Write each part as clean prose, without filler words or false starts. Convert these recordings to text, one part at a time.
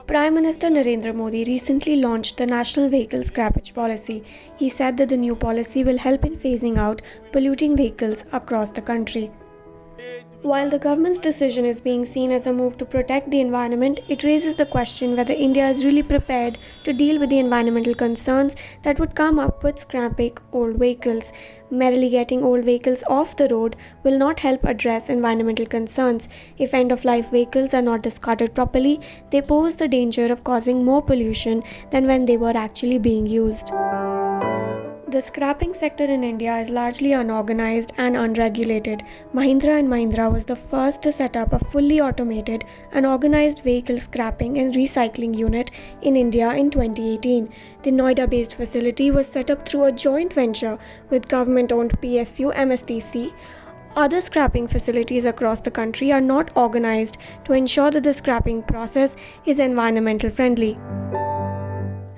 Prime Minister Narendra Modi recently launched the National Vehicle Scrappage Policy. He said that the new policy will help in phasing out polluting vehicles across the country. While the government's decision is being seen as a move to protect the environment, it raises the question whether India is really prepared to deal with the environmental concerns that would come up with scrapping old vehicles. Merely getting old vehicles off the road will not help address environmental concerns. If end-of-life vehicles are not discarded properly, they pose the danger of causing more pollution than when they were actually being used. The scrapping sector in India is largely unorganized and unregulated. Mahindra and Mahindra was the first to set up a fully automated and organized vehicle scrapping and recycling unit in India in 2018. The Noida-based facility was set up through a joint venture with government-owned PSU MSTC. Other scrapping facilities across the country are not organized to ensure that the scrapping process is environmental friendly.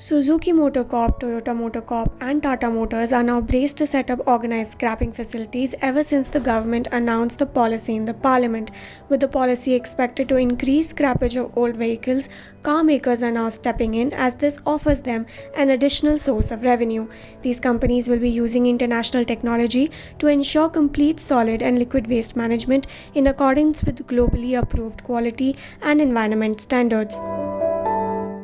Suzuki Motor Corp, Toyota Motor Corp, and Tata Motors are now braced to set up organized scrapping facilities ever since the government announced the policy in the parliament. With the policy expected to increase scrappage of old vehicles, car makers are now stepping in as this offers them an additional source of revenue. These companies will be using international technology to ensure complete solid and liquid waste management in accordance with globally approved quality and environment standards.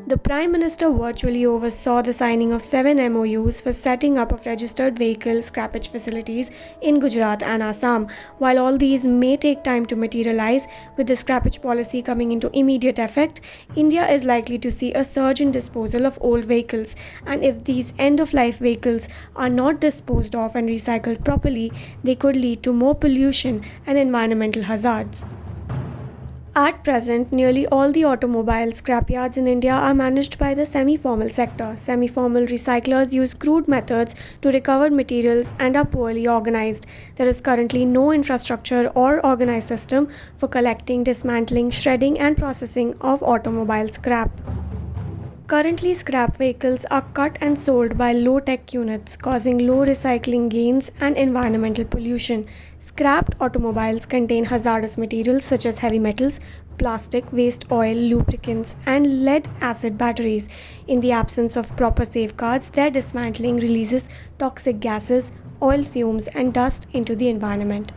The Prime Minister virtually oversaw the signing of 7 MOUs for setting up of registered vehicle scrappage facilities in Gujarat and Assam. While all these may take time to materialize, with the scrappage policy coming into immediate effect, India is likely to see a surge in disposal of old vehicles. And if these end-of-life vehicles are not disposed of and recycled properly, they could lead to more pollution and environmental hazards. At present, nearly all the automobile scrapyards in India are managed by the semi-formal sector. Semi-formal recyclers use crude methods to recover materials and are poorly organized. There is currently no infrastructure or organized system for collecting, dismantling, shredding and processing of automobile scrap. Currently, scrap vehicles are cut and sold by low-tech units, causing low recycling gains and environmental pollution. Scrapped automobiles contain hazardous materials such as heavy metals, plastic, waste oil, lubricants, and lead-acid batteries. In the absence of proper safeguards, their dismantling releases toxic gases, oil fumes, and dust into the environment.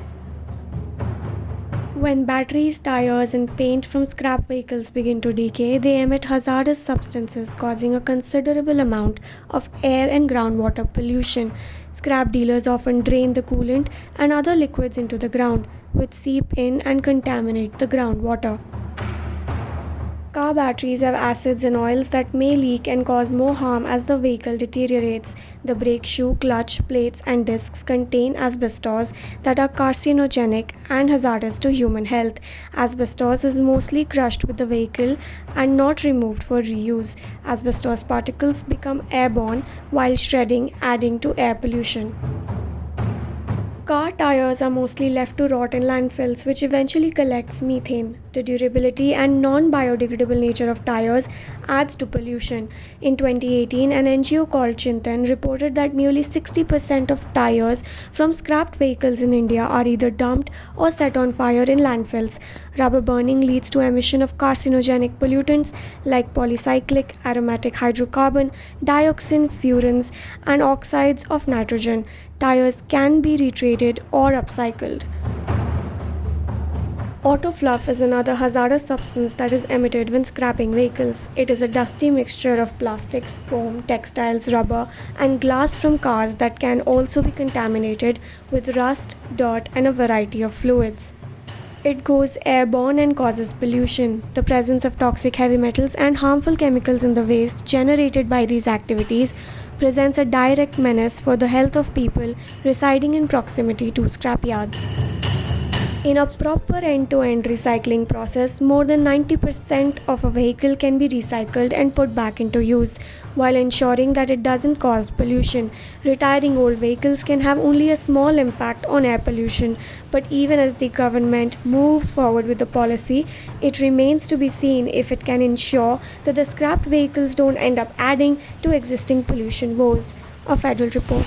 When batteries, tires, and paint from scrap vehicles begin to decay, they emit hazardous substances, causing a considerable amount of air and groundwater pollution. Scrap dealers often drain the coolant and other liquids into the ground, which seep in and contaminate the groundwater. Car batteries have acids and oils that may leak and cause more harm as the vehicle deteriorates. The brake shoe, clutch, plates, and discs contain asbestos that are carcinogenic and hazardous to human health. Asbestos is mostly crushed with the vehicle and not removed for reuse. Asbestos particles become airborne while shredding, adding to air pollution. Car tires are mostly left to rot in landfills, which eventually collects methane. The durability and non-biodegradable nature of tires adds to pollution. In 2018, an NGO called Chintan reported that nearly 60% of tires from scrapped vehicles in India are either dumped or set on fire in landfills. Rubber burning leads to emission of carcinogenic pollutants like polycyclic aromatic hydrocarbon, dioxin, furans, and oxides of nitrogen. Tires can be retreated or upcycled. Auto fluff is another hazardous substance that is emitted when scrapping vehicles. It is a dusty mixture of plastics, foam, textiles, rubber, and glass from cars that can also be contaminated with rust, dirt, and a variety of fluids. It goes airborne and causes pollution. The presence of toxic heavy metals and harmful chemicals in the waste generated by these activities presents a direct menace for the health of people residing in proximity to scrapyards. In a proper end-to-end recycling process, more than 90% of a vehicle can be recycled and put back into use, while ensuring that it doesn't cause pollution. Retiring old vehicles can have only a small impact on air pollution, but even as the government moves forward with the policy, it remains to be seen if it can ensure that the scrapped vehicles don't end up adding to existing pollution woes. A Federal Report.